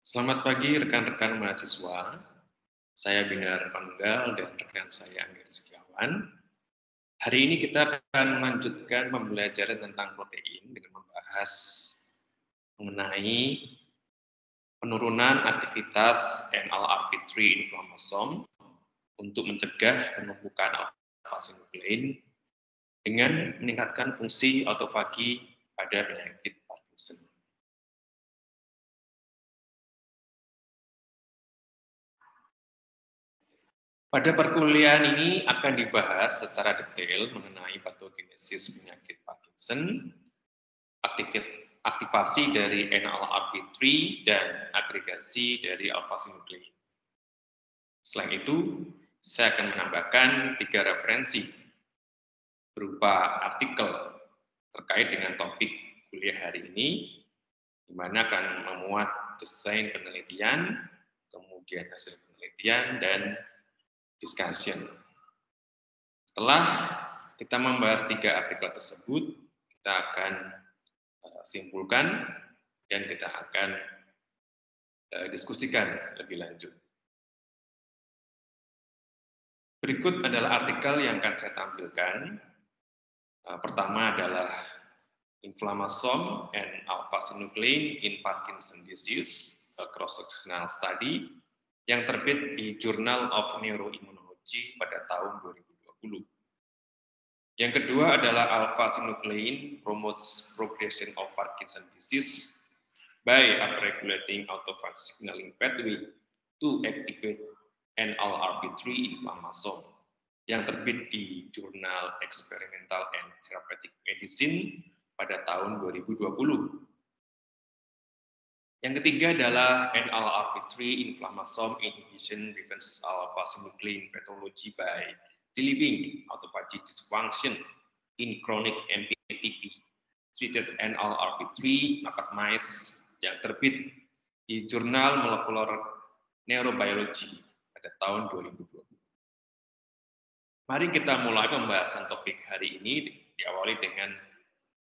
Selamat pagi rekan-rekan mahasiswa. Saya Binar Panggal dan rekan saya Angger Setiawan. Hari ini kita akan melanjutkan pembelajaran tentang protein dengan membahas mengenai penurunan aktivitas NLRP3 inflammasome untuk mencegah penumpukan alpha-synuclein dengan meningkatkan fungsi autofagi pada penyakit Parkinson. Pada perkuliahan ini akan dibahas secara detail mengenai patogenesis penyakit Parkinson, aktivasi dari NLRP3, dan agregasi dari alpha-synuclein. Selain itu, saya akan menambahkan 3 referensi berupa artikel terkait dengan topik kuliah hari ini, di mana akan memuat desain penelitian, kemudian hasil penelitian, dan discussion. Setelah kita membahas 3 artikel tersebut, kita akan simpulkan dan kita akan diskusikan lebih lanjut. Berikut adalah artikel yang akan saya tampilkan. Pertama adalah Inflammasome and Alpha-synuclein in Parkinson's Disease, a cross-sectional study, yang terbit di Journal of Neuroimmunology pada tahun 2020. Yang kedua adalah alpha-synuclein promotes progression of Parkinson's disease by upregulating autophagy signaling pathway to activate NLRP3 inflammasome, yang terbit di Jurnal Experimental and Therapeutic Medicine pada tahun 2020. Yang ketiga adalah NLRP3 inflammasome inhibition prevents alpha-synuclein pathology by relieving autophagy dysfunction in chronic MPTP treated NLRP3 macaque mice, yang terbit di Jurnal Molecular Neurobiology pada tahun 2020. Mari kita mulai pembahasan topik hari ini, diawali dengan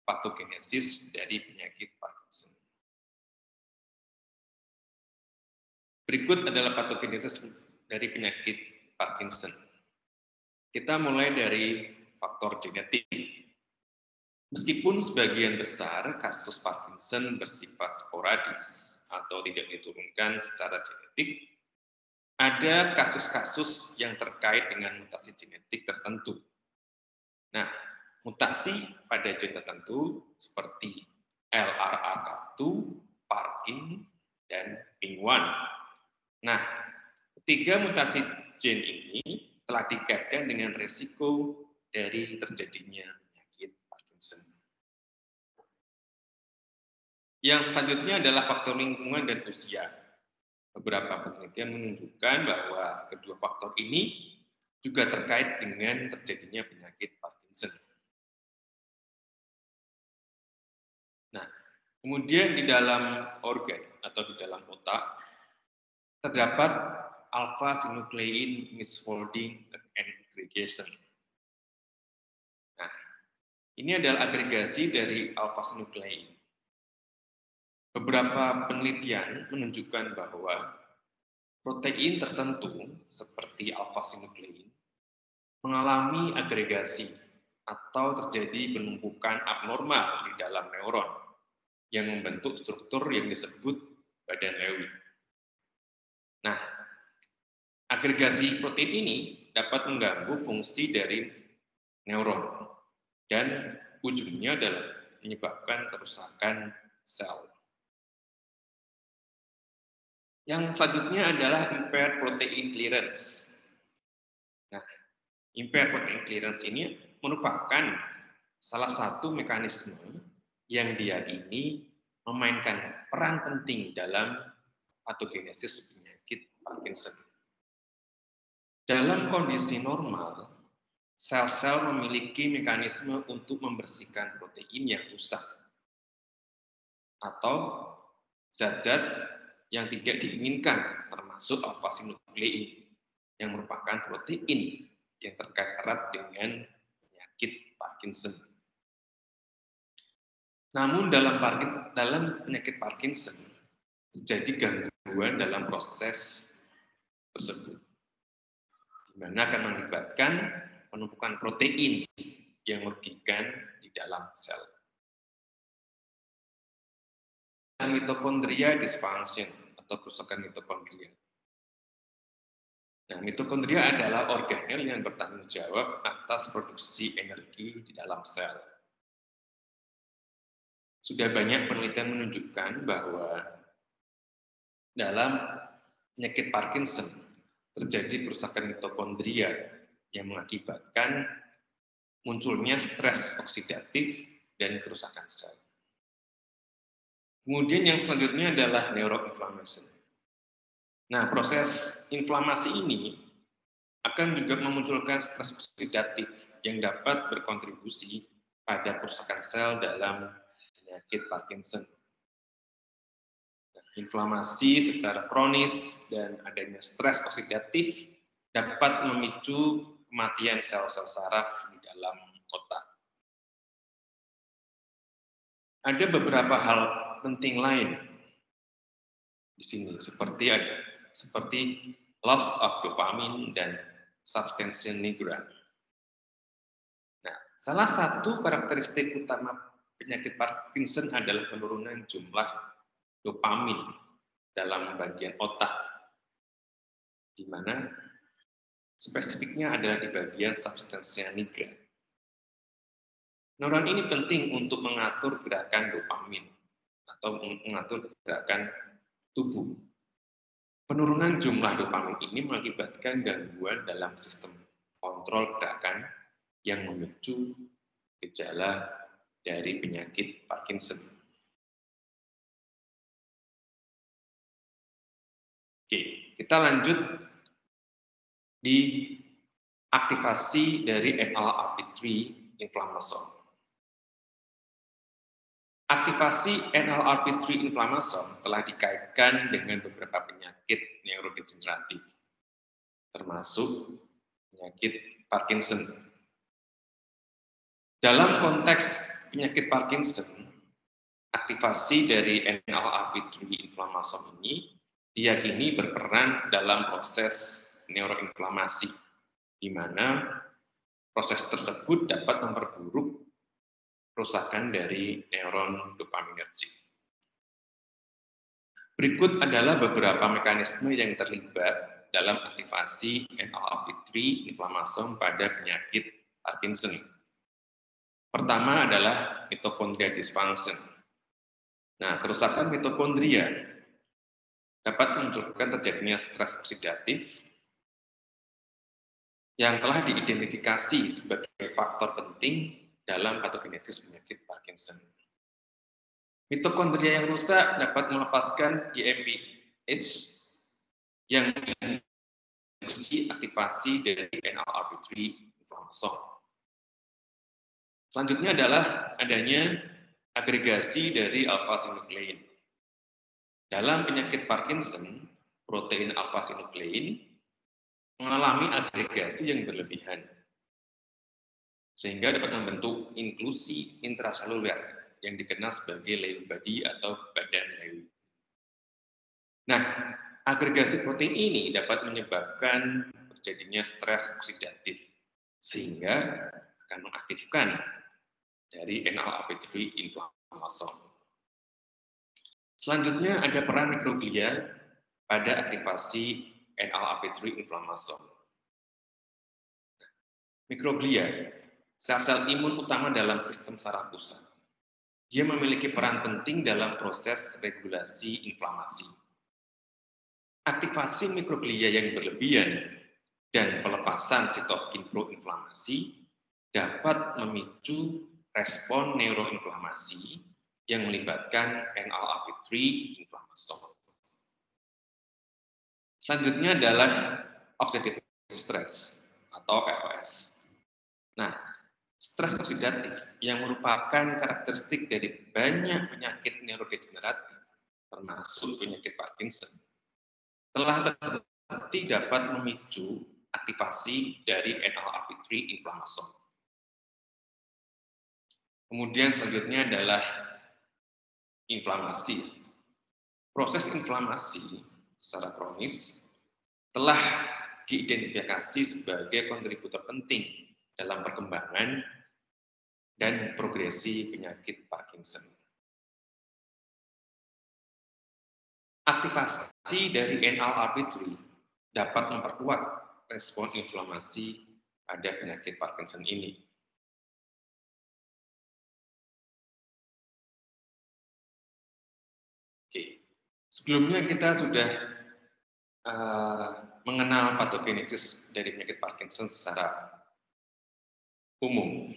patogenesis dari penyakit Parkinson. Berikut adalah patogenesis dari penyakit Parkinson. Kita mulai dari faktor genetik. Meskipun sebagian besar kasus Parkinson bersifat sporadis atau tidak diturunkan secara genetik, ada kasus-kasus yang terkait dengan mutasi genetik tertentu. Nah, mutasi pada gen tertentu seperti LRRK2, Parkin, dan PINK1. Nah, ketiga mutasi gen ini telah dikaitkan dengan risiko dari terjadinya penyakit Parkinson. Yang selanjutnya adalah faktor lingkungan dan usia. Beberapa penelitian menunjukkan bahwa kedua faktor ini juga terkait dengan terjadinya penyakit Parkinson. Nah, kemudian di dalam organ atau di dalam otak terdapat alpha-synuclein misfolding and aggregation. Nah, ini adalah agregasi dari alpha-synuclein. Beberapa penelitian menunjukkan bahwa protein tertentu seperti alpha-synuclein mengalami agregasi atau terjadi penumpukan abnormal di dalam neuron yang membentuk struktur yang disebut badan Lewy. Nah, agregasi protein ini dapat mengganggu fungsi dari neuron dan ujungnya adalah menyebabkan kerusakan sel. Yang selanjutnya adalah impaired protein clearance. Nah, impaired protein clearance ini merupakan salah satu mekanisme yang diyakini memainkan peran penting dalam patogenesis penyakit Parkinson. Dalam kondisi normal, sel-sel memiliki mekanisme untuk membersihkan protein yang rusak atau zat-zat yang tidak diinginkan, termasuk alpha-synuclein yang merupakan protein yang terkait erat dengan penyakit Parkinson. Namun dalam penyakit Parkinson, terjadi gangguan dalam proses tersebut, di mana akan mengakibatkan penumpukan protein yang merugikan di dalam sel. Mitokondria dysfunction atau kerusakan mitokondria. Nah, mitokondria adalah organel yang bertanggung jawab atas produksi energi di dalam sel. Sudah banyak penelitian menunjukkan bahwa dalam penyakit Parkinson terjadi kerusakan mitokondria yang mengakibatkan munculnya stres oksidatif dan kerusakan sel. Kemudian yang selanjutnya adalah neuroinflammation. Nah, proses inflamasi ini akan juga memunculkan stres oksidatif yang dapat berkontribusi pada kerusakan sel dalam penyakit Parkinson. Nah, inflamasi secara kronis dan adanya stres oksidatif dapat memicu kematian sel-sel saraf di dalam otak. Ada beberapa hal penting lain di sini, seperti loss of dopamine dan substantia nigra. Nah, salah satu karakteristik utama penyakit Parkinson adalah penurunan jumlah dopamin dalam bagian otak, di mana spesifiknya adalah di bagian substantia nigra. Neuron ini penting untuk mengatur gerakan dopamin atau mengatur gerakan tubuh. Penurunan jumlah dopamin ini mengakibatkan gangguan dalam sistem kontrol gerakan yang memicu gejala dari penyakit Parkinson. Oke, kita lanjut di aktivasi dari NLRP3 inflammasome. Aktivasi NLRP3 inflammasome telah dikaitkan dengan beberapa penyakit neurodegeneratif, termasuk penyakit Parkinson. Dalam konteks penyakit Parkinson, aktivasi dari NLRP3 inflammasome ini diyakini berperan dalam proses neuroinflamasi, di mana proses tersebut dapat memperburuk kerusakan dari neuron dopaminergic. Berikut adalah beberapa mekanisme yang terlibat dalam aktivasi NLRP3 inflammasome pada penyakit Parkinson. Pertama adalah mitokondria dysfunction. Nah, kerusakan mitokondria dapat memunculkan terjadinya stres oksidatif yang telah diidentifikasi sebagai faktor penting dalam patogenesis penyakit Parkinson. Mitokondria yang rusak dapat melepaskan GmbH yang menginduksi aktivasi dari NLRP3 inflammasome. Selanjutnya adalah adanya agregasi dari alpha-sinuklein. Dalam penyakit Parkinson, protein alpha-sinuklein mengalami agregasi yang berlebihan, sehingga dapat membentuk inklusi intraseluler yang dikenal sebagai Lewy body atau badan Lewy. Nah, agregasi protein ini dapat menyebabkan terjadinya stres oksidatif, sehingga akan mengaktifkan dari NLRP3 inflammasome. Selanjutnya ada peran mikroglia pada aktivasi NLRP3 inflammasome. Mikroglia, sel-sel imun utama dalam sistem saraf pusat. Dia memiliki peran penting dalam proses regulasi inflamasi. Aktivasi mikroglia yang berlebihan dan pelepasan sitokin proinflamasi dapat memicu respon neuroinflamasi yang melibatkan NLRP3 inflammasome. Selanjutnya adalah oxidative stress atau OS. Nah, stres oksidatif yang merupakan karakteristik dari banyak penyakit neurodegeneratif, termasuk penyakit Parkinson, telah terbukti dapat memicu aktivasi dari NLRP3 inflammasome. Kemudian selanjutnya adalah inflamasi. proses inflamasi secara kronis telah diidentifikasi sebagai kontributor penting dalam perkembangan dan progresi penyakit Parkinson. Aktivasi dari NLRP3 dapat memperkuat respon inflamasi pada penyakit Parkinson ini. Oke. Sebelumnya kita sudah mengenal patogenesis dari penyakit Parkinson secara umum.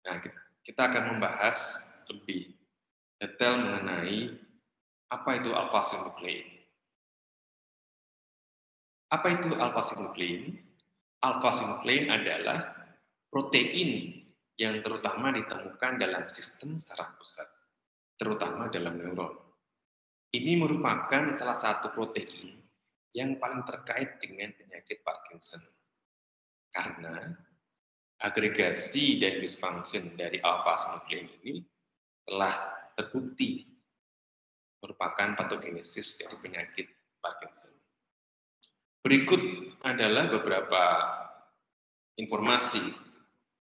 Nah, kita akan membahas lebih detail mengenai apa itu alpha-synuclein. Apa itu alpha-synuclein? Alpha-synuclein adalah protein yang terutama ditemukan dalam sistem saraf pusat, terutama dalam neuron. Ini merupakan salah satu protein yang paling terkait dengan penyakit Parkinson. Karena agregasi dan dysfunction dari alpha-synuclein ini telah terbukti merupakan patogenesis dari penyakit Parkinson. Berikut adalah beberapa informasi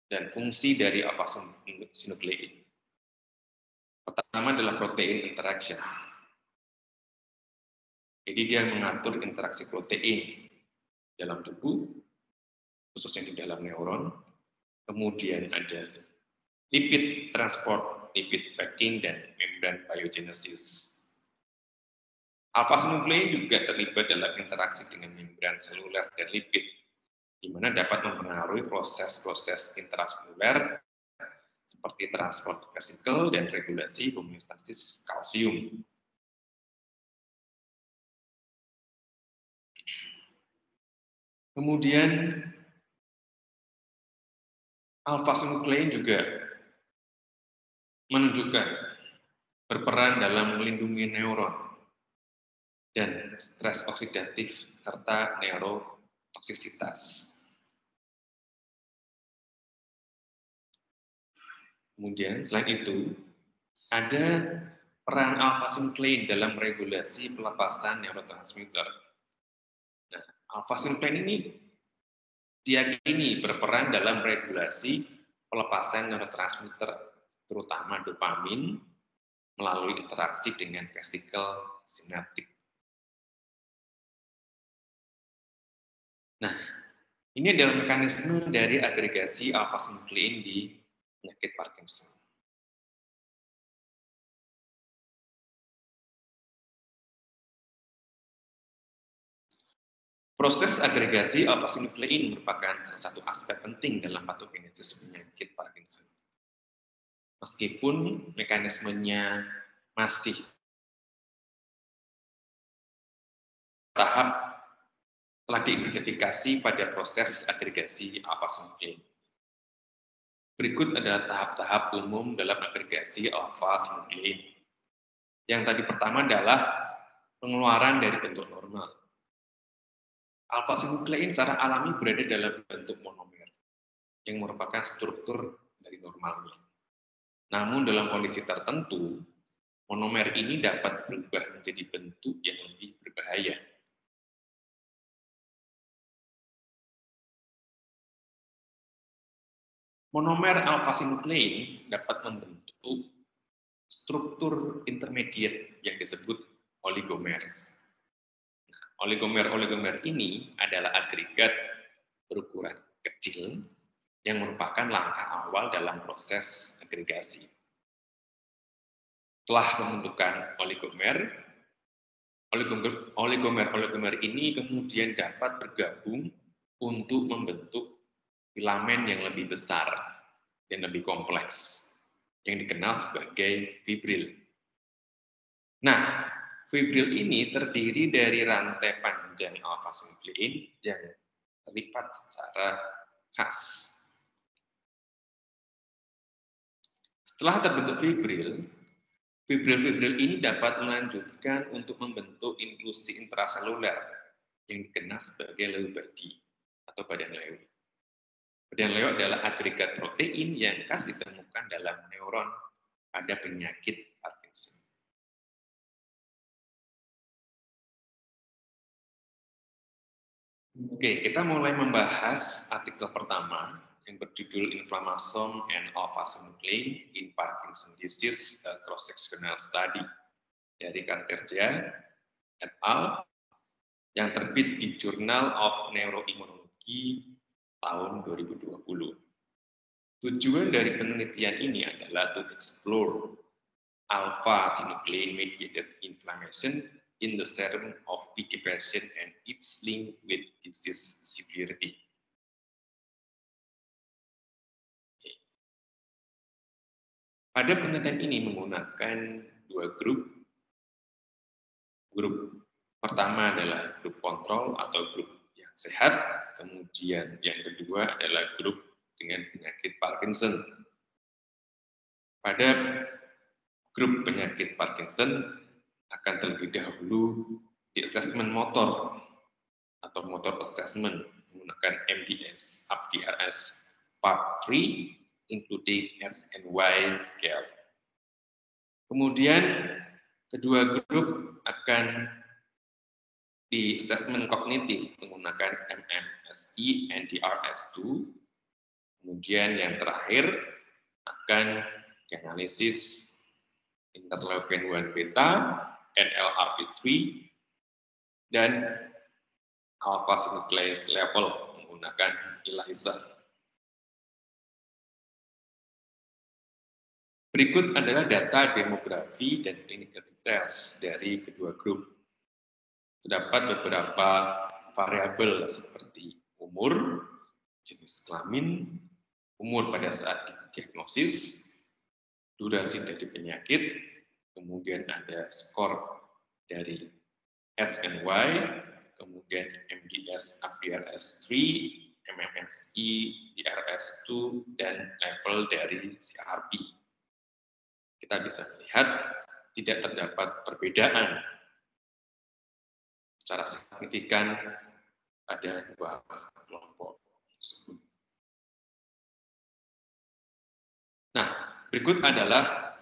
dan fungsi dari alpha-synuclein. Pertama adalah protein interaction. Jadi dia mengatur interaksi protein dalam tubuh, khususnya di dalam neuron. Kemudian ada lipid transport, lipid packing, dan membran biogenesis. Alpha-synuclein juga terlibat dalam interaksi dengan membran seluler dan lipid, di mana dapat mempengaruhi proses-proses intraseluler seperti transport vesikel dan regulasi homeostasis kalsium. Kemudian alpha-synuclein juga menunjukkan berperan dalam melindungi neuron dan stres oksidatif serta neurotoksisitas. Kemudian selain itu ada peran alpha-synuclein dalam regulasi pelepasan neurotransmitter. Nah, alpha-synuclein ini diyakini berperan dalam regulasi pelepasan neurotransmitter, terutama dopamin, melalui interaksi dengan vesikel sinaptik. Nah, ini adalah mekanisme dari agregasi alpha-synuclein di penyakit Parkinson. Proses agregasi alpha-synuclein merupakan salah satu aspek penting dalam patogenesis penyakit Parkinson. Meskipun mekanismenya masih tahap telah diidentifikasi pada proses agregasi alpha-synuclein. Berikut adalah tahap-tahap umum dalam agregasi alpha-synuclein. Yang tadi pertama adalah pengeluaran dari bentuk normal. Alpha-synuclein secara alami berada dalam bentuk monomer, yang merupakan struktur dari normalnya. Namun dalam kondisi tertentu, monomer ini dapat berubah menjadi bentuk yang lebih berbahaya. Monomer alpha-synuclein dapat membentuk struktur intermediate yang disebut oligomers. Oligomer ini adalah agregat berukuran kecil yang merupakan langkah awal dalam proses agregasi. Setelah pembentukan oligomer ini kemudian dapat bergabung untuk membentuk filamen yang lebih besar dan lebih kompleks, yang dikenal sebagai fibril. Nah, fibril ini terdiri dari rantai panjang alpha-synuclein yang terlipat secara khas. Setelah terbentuk fibril ini dapat melanjutkan untuk membentuk inklusi intraseluler yang dikenal sebagai Lewy body atau badan Lewy. Badan Lewy adalah agregat protein yang khas ditemukan dalam neuron pada penyakit Parkinson. Oke, kita mulai membahas artikel pertama yang berjudul Inflammation and Alpha-synuclein in Parkinson Disease, a Cross-Sectional Study dari Karterja et al. Yang terbit di Journal of Neuroimmunology tahun 2020. Tujuan dari penelitian ini adalah to explore alpha-synuclein mediated inflammation in the serum of PD patient and its link with disease severity. Pada penelitian ini menggunakan dua grup. Grup pertama adalah grup kontrol atau grup yang sehat, kemudian yang kedua adalah grup dengan penyakit Parkinson. Pada grup penyakit Parkinson akan terlebih dahulu di assessment motor atau motor assessment menggunakan MDS, APDRS Part 3, including SNY scale. Kemudian kedua grup akan di assessment kognitif menggunakan MMSE NDRS2. Kemudian yang terakhir akan dianalisis interleukin 1 beta, NLRP3, dan alpha-synuclein level menggunakan ELISA. Berikut adalah data demografi dan clinical details dari kedua grup. Terdapat beberapa variabel seperti umur, jenis kelamin, umur pada saat diagnosis, durasi dari penyakit, kemudian ada skor dari SNY, kemudian MDS APRS3, MMSE DRS2, dan level dari CRP. Kita bisa melihat tidak terdapat perbedaan secara signifikan pada dua kelompok tersebut. Nah, berikut adalah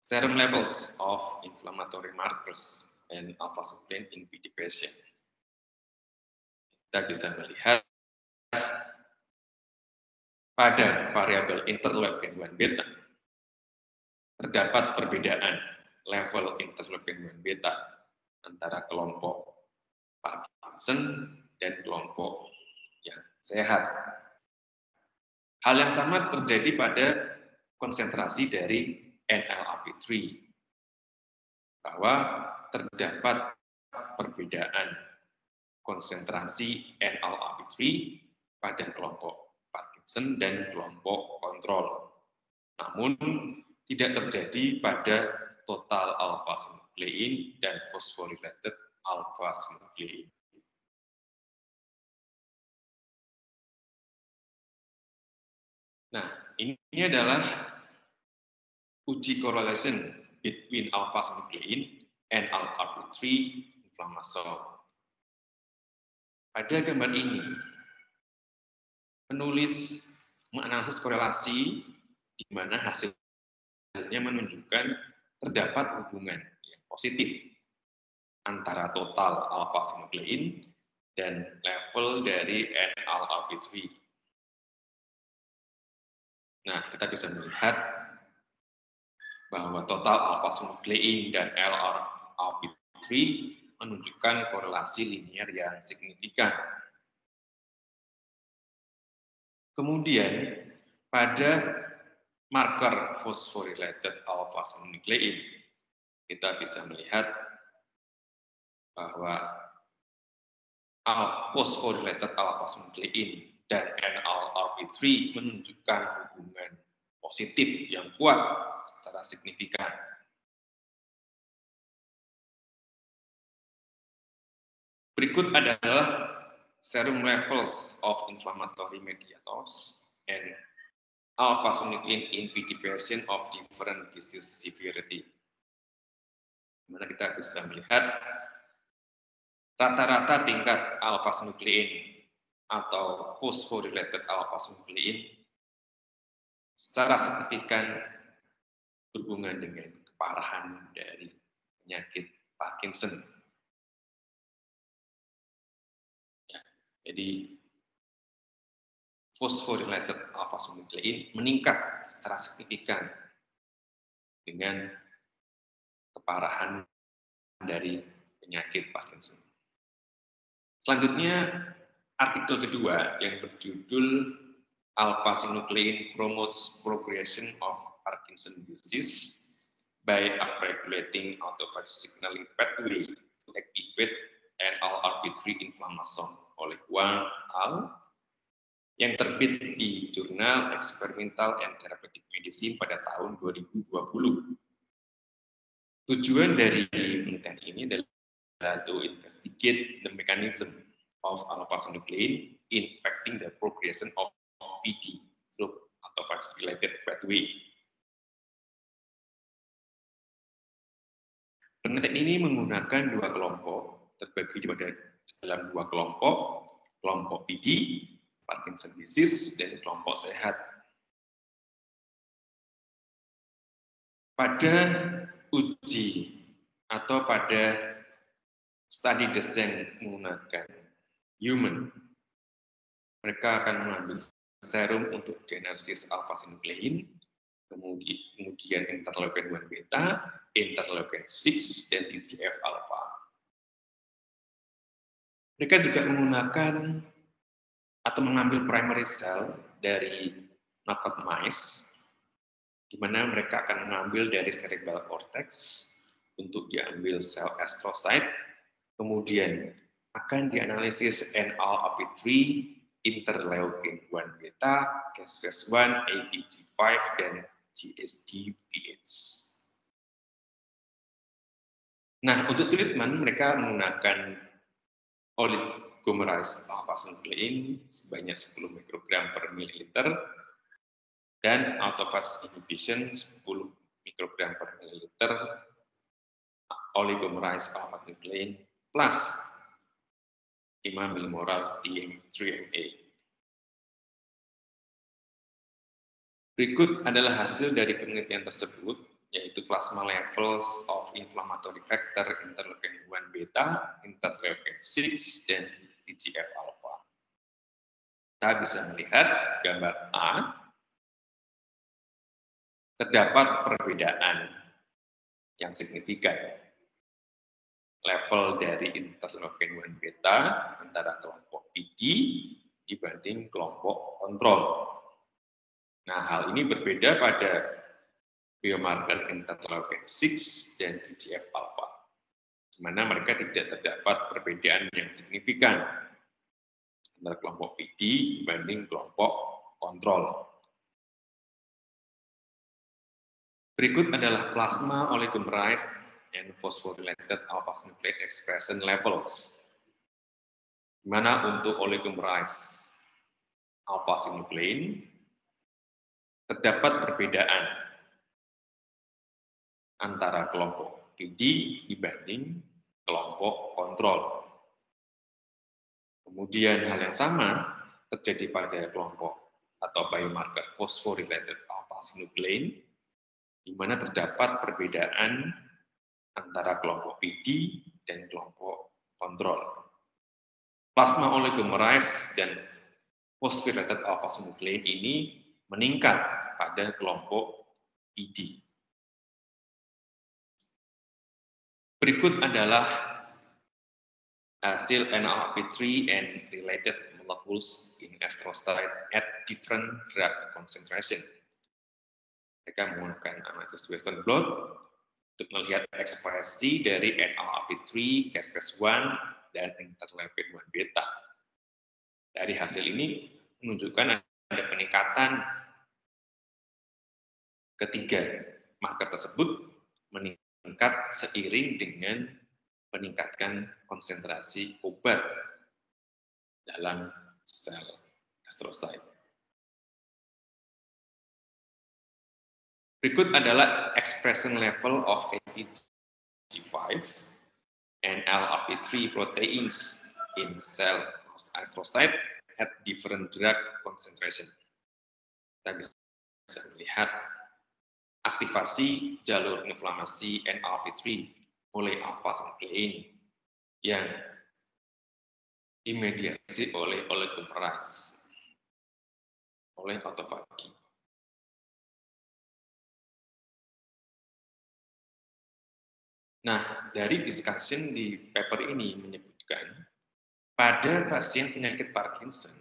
serum levels of inflammatory markers and alpha-synuclein in PD patient. Kita bisa melihat pada variabel interleukin 1 beta terdapat perbedaan level interleukin 1 beta antara kelompok Parkinson dan kelompok yang sehat. Hal yang sama terjadi pada konsentrasi dari NLRP3, bahwa terdapat perbedaan konsentrasi NLRP3 pada kelompok Parkinson dan kelompok kontrol. Namun, tidak terjadi pada total alpha-synuclein dan phosphorylated alpha-synuclein. Nah, ini adalah uji correlation between alpha-synuclein and NLRP3 inflammation. Pada gambar ini, penulis menganalisis korelasi di mana hasilnya menunjukkan terdapat hubungan yang positif antara total alpha-synuclein dan level dari NLRP3. Nah, kita bisa melihat bahwa total alpha-synuclein dan NLRP3 menunjukkan korelasi linier yang signifikan. Kemudian, pada marker phosphorylated alpha-synuclein, kita bisa melihat bahwa phosphorylated alpha-synuclein dan NLRP3 menunjukkan hubungan positif yang kuat secara signifikan. Berikut adalah serum levels of inflammatory mediators and alpha-synuclein in PD patient of different disease severity. Dimana kita bisa melihat rata-rata tingkat alpha-synuclein atau phosphorylated alpha-synuclein secara signifikan berhubungan dengan keparahan dari penyakit Parkinson. Jadi phosphorylated alpha-synuclein meningkat secara signifikan dengan keparahan dari penyakit Parkinson. Selanjutnya, artikel kedua yang berjudul Alpha-synuclein promotes progression of Parkinson's disease by upregulating autophagy signaling pathway to activate NLRP3 inflammation oleh Wang al. Yang terbit di Jurnal Experimental and Therapeutic Medicine pada tahun 2020. Tujuan dari penelitian ini adalah to investigate the mechanism of alpha-synuclein infecting the progression of PD through autophagy-related pathway. Penelitian ini menggunakan dua kelompok, terbagi dalam dua kelompok, kelompok PD, Parkinson disease, dan kelompok sehat. Pada uji atau pada studi desain menggunakan human, mereka akan mengambil serum untuk diagnosis alpha-synuclein, kemudian interleukin 1 beta, interleukin 6, dan TGF alpha. Mereka juga menggunakan atau mengambil primary cell dari knockout mice, di mana mereka akan mengambil dari cerebral cortex untuk diambil sel astrocyte, kemudian akan dianalisis NLRP3, interleukin 1 beta, Cas1, ATG5, dan GSD-PH. Nah, untuk treatment mereka menggunakan oligomerized alpha-synuclein sebanyak 10 mikrogram per mililiter dan autophagy inhibition 10 mikrogram per mililiter oligomerized alpha-synuclein plus 5 milimolar TM3MA. Berikut adalah hasil dari penelitian tersebut, yaitu plasma levels of inflammatory factor interleukin 1 beta, interleukin 6, dan TGF alpha. Kita bisa melihat gambar A, terdapat perbedaan yang signifikan level dari interleukin 1 beta antara kelompok PD dibanding kelompok kontrol. Nah, hal ini berbeda pada biomarker interleukin 6 dan TGF alpha, di mana mereka tidak terdapat perbedaan yang signifikan antara kelompok PD dibanding kelompok kontrol. Berikut adalah plasma oligomerized and phosphorylated alpha-synuclein expression levels, di mana untuk oligomerized alpha-synuclein terdapat perbedaan antara kelompok PD dibanding kelompok kontrol. Kemudian hal yang sama terjadi pada kelompok atau biomarker phosphorylated alpha-synuclein, di mana terdapat perbedaan antara kelompok PD dan kelompok kontrol. Plasma oligomerized dan phosphorylated alpha-synuclein ini meningkat pada kelompok PD. Berikut adalah hasil NLRP3 and related molecules in astrocyte at different drug concentration. Mereka menggunakan analisis Western blot untuk melihat ekspresi dari NLRP3, Cas1, dan interleukin 1 beta. Dari hasil ini menunjukkan ada peningkatan ketiga marker tersebut meningkat seiring dengan meningkatkan konsentrasi obat dalam sel astrocyte. Berikut adalah expression level of ATG5 and NLRP3 proteins in cell astrocyte at different drug concentration. Kita bisa melihat aktivasi jalur inflamasi NLRP3 oleh alpha-synuclein yang dimediasi oleh oligomerase, oleh autofagi. Nah, dari discussion di paper ini menyebutkan pada pasien penyakit Parkinson,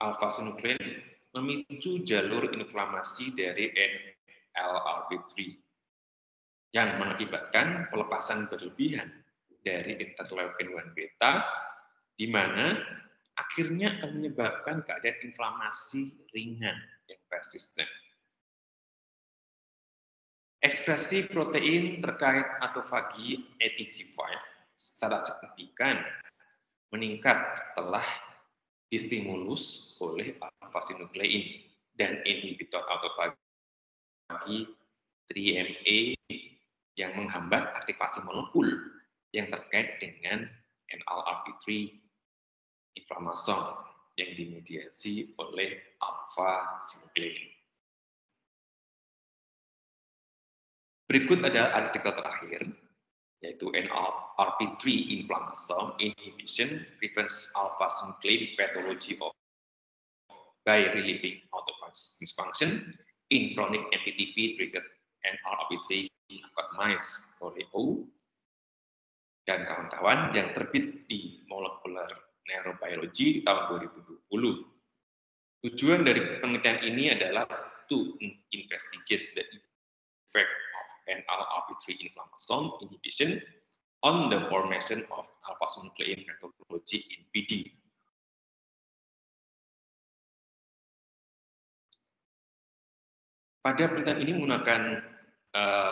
alpha-synuclein memicu jalur inflamasi dari NLRP3 yang mengakibatkan pelepasan berlebihan dari interleukin 1 beta, di mana akhirnya akan menyebabkan keadaan inflamasi ringan yang persisten. Ekspresi protein terkait autofagi ATG5 secara signifikan meningkat setelah distimulus oleh alpha-synuclein dan inhibitor autofagi 3MA yang menghambat aktivasi molekul yang terkait dengan NLRP3 inflammasome yang dimediasi oleh alpha-synuclein. Berikut ada artikel terakhir, yaitu NLRP3 inflammasome inhibition prevents alpha-synuclein pathology by relieving autophagy dysfunction in chronic MPTP-treated NLRP3 acute mice oleh O dan kawan-kawan yang terbit di Molecular Neurobiology di tahun 2020. Tujuan dari penelitian ini adalah to investigate the effect of NLRP3 inflammasome inhibition on the formation of alpha-synuclein pathology in PD. Pada penelitian ini menggunakan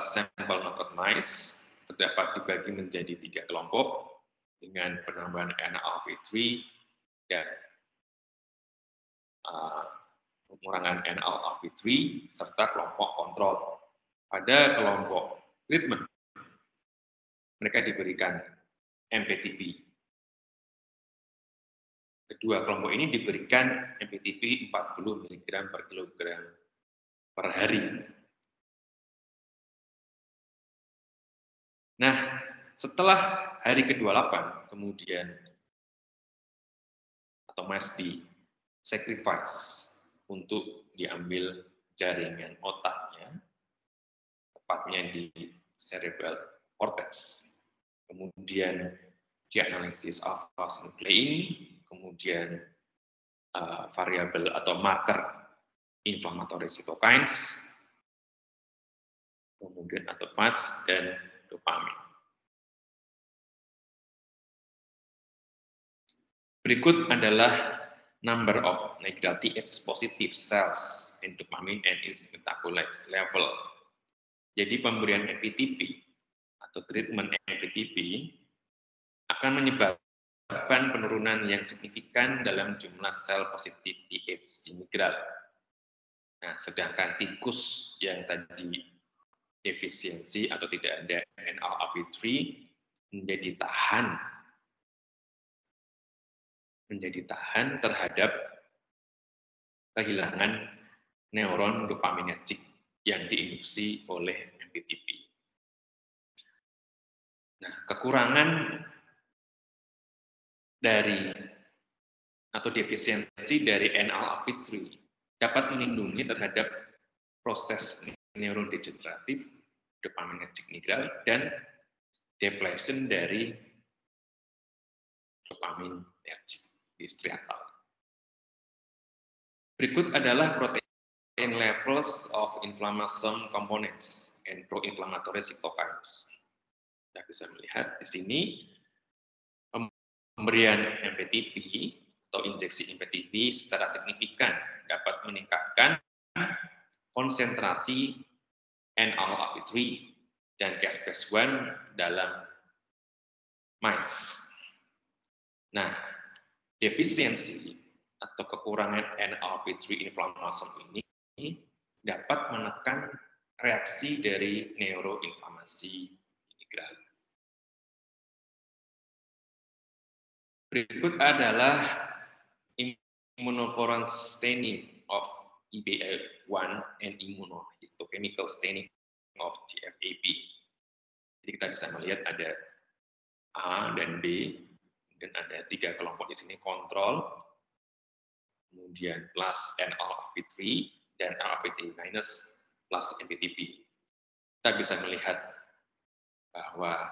sampel knockout mice, terdapat dibagi menjadi 3 kelompok dengan penambahan NLRP3 dan pengurangan NLRP3 serta kelompok kontrol. Pada kelompok treatment, mereka diberikan MPTP. Kedua kelompok ini diberikan MPTP 40 mg per kilogram per hari. Nah, setelah hari ke-28, kemudian atau mesti sacrifice untuk diambil jaringan otaknya, tepatnya di cerebral cortex. Kemudian dianalisis alpha-synuclein, kemudian variabel atau marker inflammatory cytokines, kemudian autophagy dan dopamin. Berikut adalah number of negral TH positive cells in dopamine and its metabolites level. Jadi pemberian MPTP atau treatment MPTP akan menyebabkan penurunan yang signifikan dalam jumlah sel positif TH di migral. Nah, sedangkan tikus yang tadi efisiensi atau tidak ada NLRP3 menjadi tahan terhadap kehilangan neuron dopaminergic yang diinduksi oleh MPTP. Nah, kekurangan dari atau defisiensi dari NLRP3 dapat melindungi terhadap proses neurodegeneratif dopaminergic nigral dan depletion dari dopaminergic di striatal. Berikut adalah protein levels of inflammasome components and pro-inflammatory cytokines. Kita bisa melihat di sini pemberian MPTP atau injeksi MPTP secara signifikan dapat meningkatkan konsentrasi NLRP3 dan Caspase-1 dalam mice. Nah, defisiensi atau kekurangan NLRP3 inflammasome ini dapat menekan reaksi dari neuroinflamasi integral. Berikut adalah immunofluorescence staining of EBA1 and immunohistochemical staining of GFAP. Jadi kita bisa melihat ada A dan B, Kemudian ada 3 kelompok di sini, kontrol, kemudian plus NLRP3, dan LRP3 minus plus MPTP. Kita bisa melihat bahwa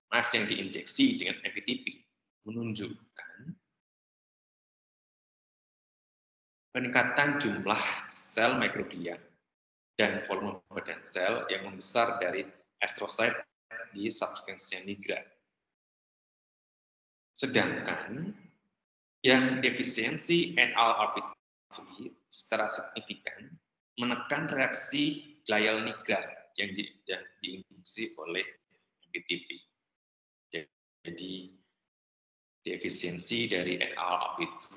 mas yang diinjeksi dengan MPTP menunjukkan peningkatan jumlah sel mikroglia dan volume badan sel yang membesar dari astrosit di substansia nigra. Sedangkan yang defisiensi NLRP3 secara signifikan menekan reaksi glial nigra yang diinduksi oleh MPTP. Jadi defisiensi dari NLRP3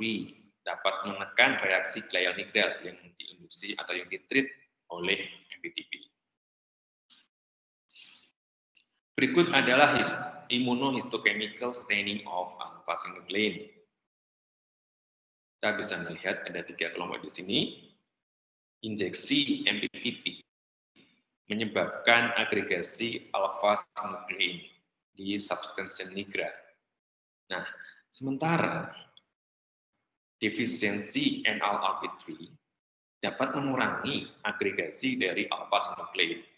dapat menekan reaksi glial nigra yang diinduksi atau yang ditreat oleh MPTP. Berikut adalah immunohistochemical staining of alpha-synuclein. Kita bisa melihat ada 3 kelompok di sini. Injeksi MPTP menyebabkan agregasi alpha-synuclein di substansia nigra. Nah, sementara defisiensi NLRP3 dapat mengurangi agregasi dari alpha-synuclein.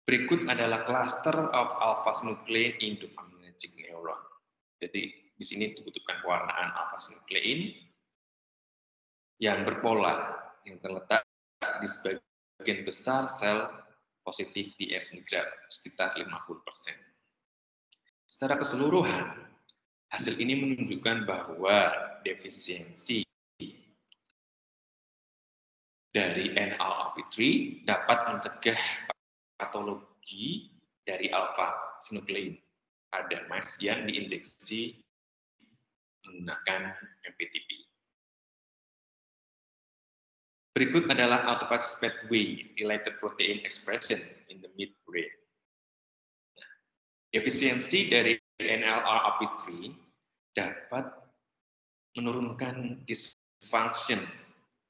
Berikut adalah cluster of alpha-synuclein in dopaminergic neuron. Jadi di sini dibutuhkan pewarnaan alpha-synuclein yang berpola, yang terletak di sebagian besar sel positif DS nigra, sekitar 50%. Secara keseluruhan, hasil ini menunjukkan bahwa defisiensi dari NLRP3 dapat mencegah patologi dari alpha-synuclein pada mas yang diinjeksi menggunakan MPTP. Berikut adalah autophagy pathway related protein expression in the midbrain. Efisiensi dari NLRP3 dapat menurunkan dysfunction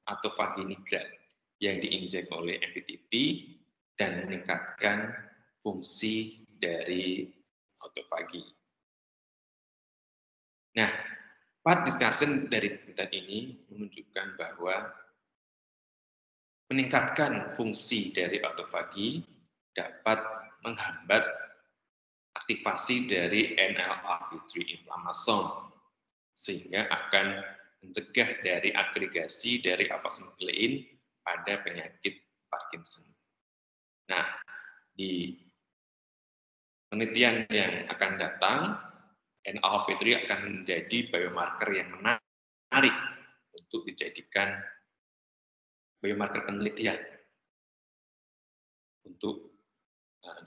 atau fagi nigra yang diinjek oleh MPTP dan meningkatkan fungsi dari autofagi. Nah, part discussion dari penelitian ini menunjukkan bahwa meningkatkan fungsi dari autofagi dapat menghambat aktivasi dari NLRP3 inflammasome, sehingga akan mencegah dari agregasi dari alpha-synuclein pada penyakit Parkinson. Nah, di penelitian yang akan datang, NLRP3 akan menjadi biomarker yang menarik untuk dijadikan biomarker penelitian untuk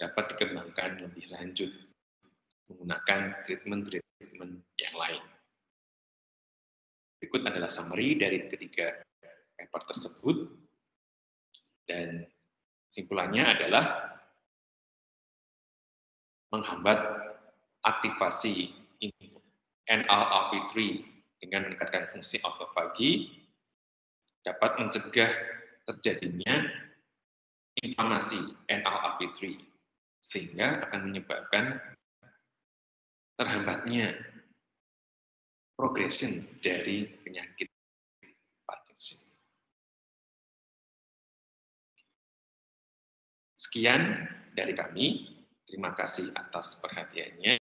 dapat dikembangkan lebih lanjut menggunakan treatment yang lain. Berikut adalah summary dari ketiga paper tersebut, dan kesimpulannya adalah menghambat aktivasi NLRP3 dengan meningkatkan fungsi autofagi dapat mencegah terjadinya inflamasi NLRP3, sehingga akan menyebabkan terhambatnya progression dari penyakit Parkinson. Sekian dari kami. Terima kasih atas perhatiannya.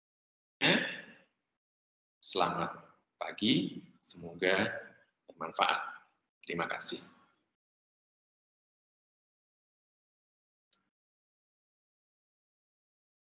Selamat pagi, semoga bermanfaat. Terima kasih.